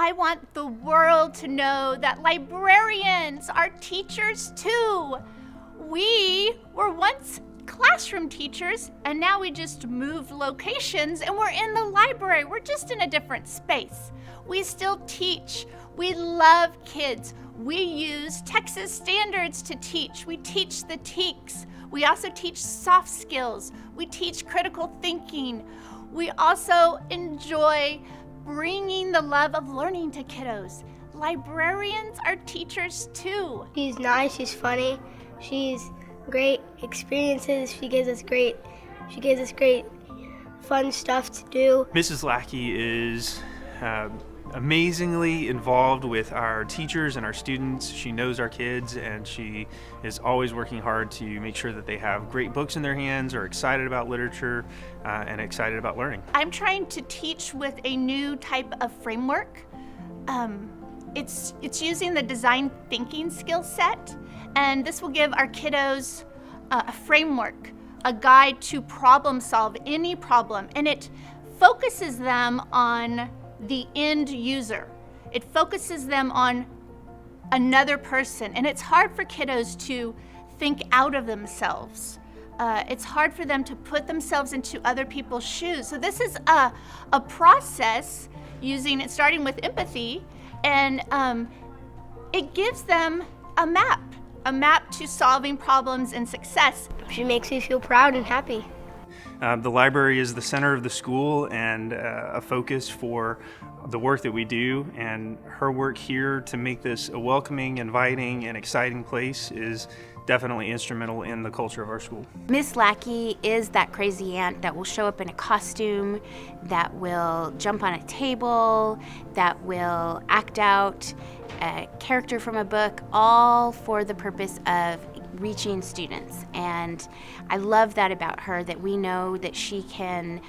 I want the world to know that librarians are teachers too. We were once classroom teachers, and now we just moved locations and we're in the library. We're just in a different space. We still teach. We love kids. We use Texas standards to teach. We teach the TEKS. We also teach soft skills. We teach critical thinking. We also enjoy bringing the love of learning to kiddos. Librarians are teachers too. She's nice, she's funny, she's great experiences, she gives us great fun stuff to do. Mrs. Lackey is amazingly involved with our teachers and our students. She knows our kids, and she is always working hard to make sure that they have great books in their hands, are excited about literature, and excited about learning. I'm trying to teach with a new type of framework. It's using the design thinking skill set, and this will give our kiddos a framework, a guide to problem solve any problem, and it focuses them on the end user. It focuses them on another person, and it's hard for kiddos to think out of themselves. It's hard for them to put themselves into other people's shoes. So this is a process starting with empathy, and it gives them a map to solving problems and success. She makes me feel proud and happy. The library is the center of the school and a focus for the work that we do, and her work here to make this a welcoming, inviting, and exciting place is definitely instrumental in the culture of our school. Miss Lackey is that crazy aunt that will show up in a costume, that will jump on a table, that will act out a character from a book, all for the purpose of reaching students. And I love that about her, that we know that she can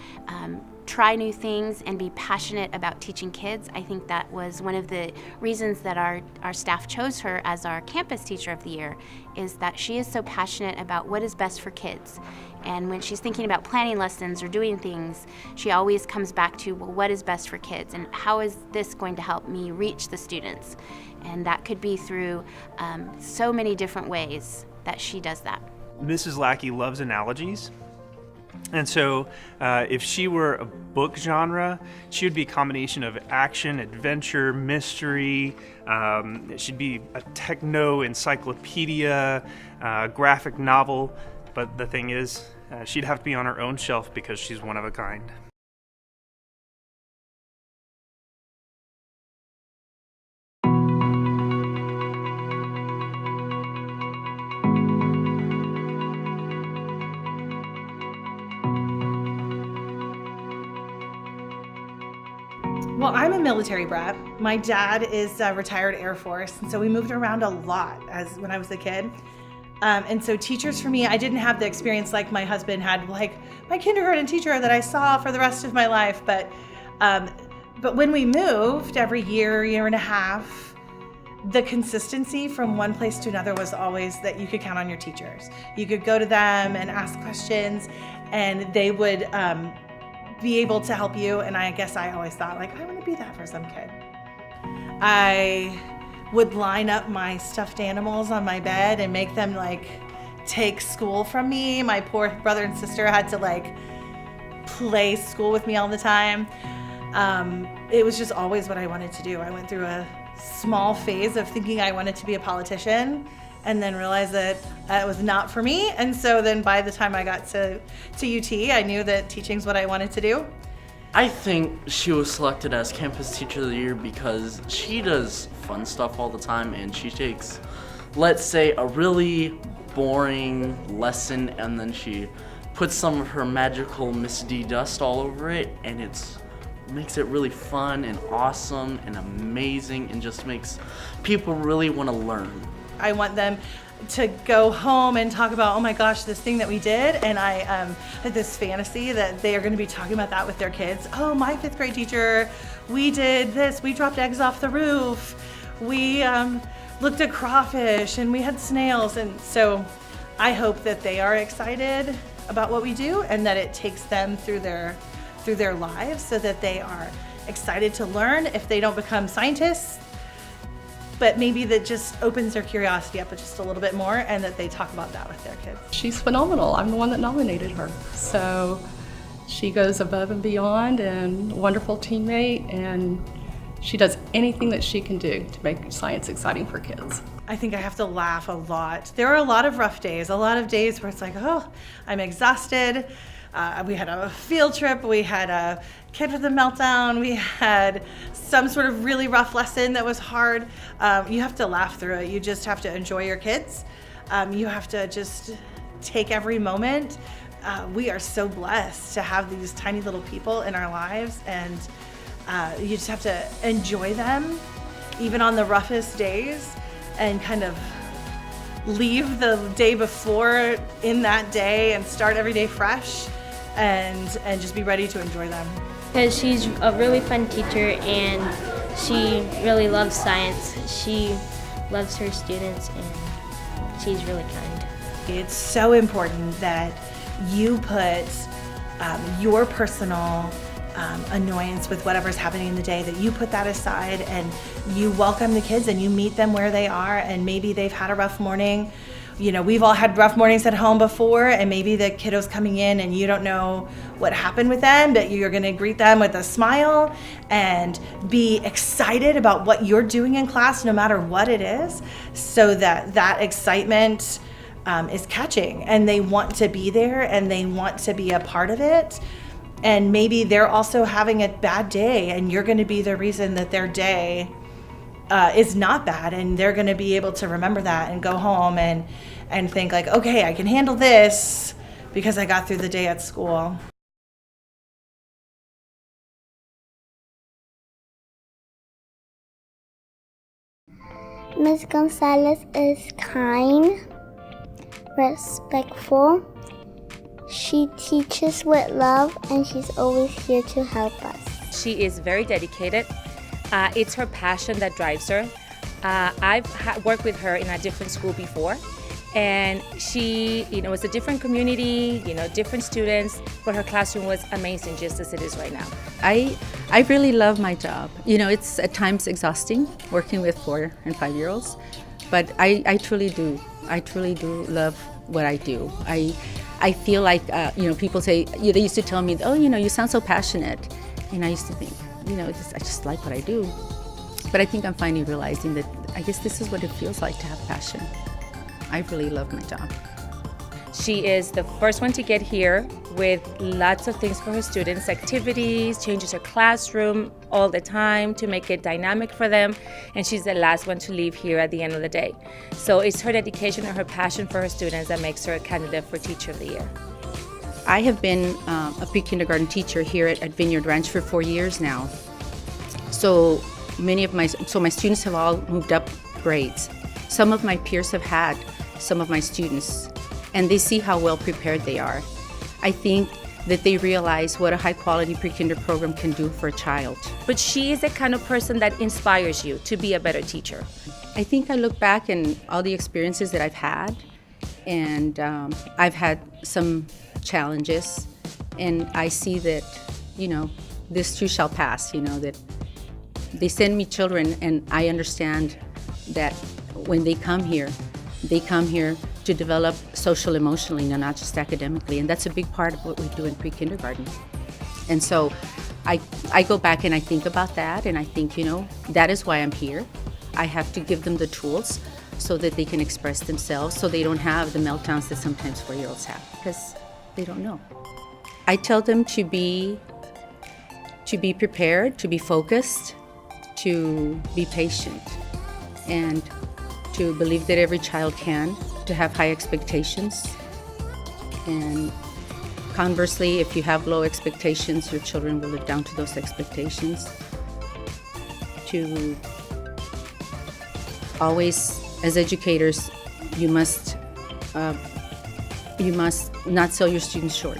try new things and be passionate about teaching kids. I think that was one of the reasons that our staff chose her as our campus teacher of the year, is that she is so passionate about what is best for kids. And when she's thinking about planning lessons or doing things, she always comes back to, well, what is best for kids, and how is this going to help me reach the students? And that could be through so many different ways that she does that. Mrs. Lackey loves analogies. And so if she were a book genre, she would be a combination of action, adventure, mystery. She'd be a techno encyclopedia, graphic novel. But the thing is, she'd have to be on her own shelf because she's one of a kind. Well, I'm a military brat. My dad is a retired Air Force, and so we moved around a lot when I was a kid. And so teachers for me, I didn't have the experience like my husband had, like my kindergarten teacher that I saw for the rest of my life. But when we moved every year and a half, the consistency from one place to another was always that you could count on your teachers. You could go to them and ask questions, and they would be able to help you. And I guess I always thought, like, I want to be that for some kid. I would line up my stuffed animals on my bed and make them like take school from me. My poor brother and sister had to like play school with me all the time. It was just always what I wanted to do. I went through a small phase of thinking I wanted to be a politician, and then realized that that was not for me. And so then by the time I got to UT, I knew that teaching's what I wanted to do. I think she was selected as Campus Teacher of the Year because she does fun stuff all the time, and she takes, let's say, a really boring lesson, and then she puts some of her magical Miss D dust all over it, and makes it really fun and awesome and amazing, and just makes people really want to learn. I want them to go home and talk about, oh my gosh, this thing that we did. And I had this fantasy that they are going to be talking about that with their kids. Oh, my 5th grade teacher, we did this. We dropped eggs off the roof. We looked at crawfish, and we had snails. And so I hope that they are excited about what we do, and that it takes them through their lives so that they are excited to learn if they don't become scientists, but maybe that just opens their curiosity up just a little bit more, and that they talk about that with their kids. She's phenomenal. I'm the one that nominated her. So she goes above and beyond, and wonderful teammate, and she does anything that she can do to make science exciting for kids. I think I have to laugh a lot. There are a lot of rough days, a lot of days where it's like, oh, I'm exhausted. We had a field trip, we had a kid with a meltdown, we had some sort of really rough lesson that was hard. You have to laugh through it. You just have to enjoy your kids. You have to just take every moment. We are so blessed to have these tiny little people in our lives, and you just have to enjoy them, even on the roughest days, and kind of leave the day before in that day and start every day fresh, and just be ready to enjoy them. Because she's a really fun teacher and she really loves science. She loves her students and she's really kind. It's so important that you put your personal annoyance with whatever's happening in the day, that you put that aside and you welcome the kids and you meet them where they are, and maybe they've had a rough morning. You know, we've all had rough mornings at home before, and maybe the kiddo's coming in and you don't know what happened with them, but you're gonna greet them with a smile and be excited about what you're doing in class, no matter what it is, so that that excitement is catching, and they want to be there and they want to be a part of it. And maybe they're also having a bad day, and you're gonna be the reason that their day is not bad, and they're going to be able to remember that and go home and think like, okay, I can handle this because I got through the day at school. Ms. Gonzalez is kind, respectful. She teaches with love, and she's always here to help us. She is very dedicated. It's her passion that drives her. I've worked with her in a different school before, and she, was a different community, different students, but her classroom was amazing just as it is right now. I really love my job. It's at times exhausting working with 4 and 5-year-olds, but I truly do. I truly do love what I do. I feel like, people say, they used to tell me, oh, you sound so passionate. And I used to think, I just like what I do. But I think I'm finally realizing that I guess this is what it feels like to have passion. I really love my job. She is the first one to get here with lots of things for her students, activities, changes her classroom all the time to make it dynamic for them. And she's the last one to leave here at the end of the day. So it's her dedication and her passion for her students that makes her a candidate for Teacher of the Year. I have been a pre-kindergarten teacher here at Vineyard Ranch for 4 years now. So my students have all moved up grades. Some of my peers have had some of my students, and they see how well prepared they are. I think that they realize what a high-quality pre-kinder program can do for a child. But she is the kind of person that inspires you to be a better teacher. I think I look back and all the experiences that I've had, and I've had some challenges, and I see that, this too shall pass, that they send me children, and I understand that when they come here to develop social emotionally, not just academically, and that's a big part of what we do in pre-kindergarten. And so I go back and I think about that, and I think, that is why I'm here. I have to give them the tools so that they can express themselves, so they don't have the meltdowns that sometimes 4-year-olds have, because they don't know. I tell them to be prepared, to be focused, to be patient, and to believe that every child can, to have high expectations. And conversely, if you have low expectations, your children will live down to those expectations. To always, as educators, you must not sell your students short.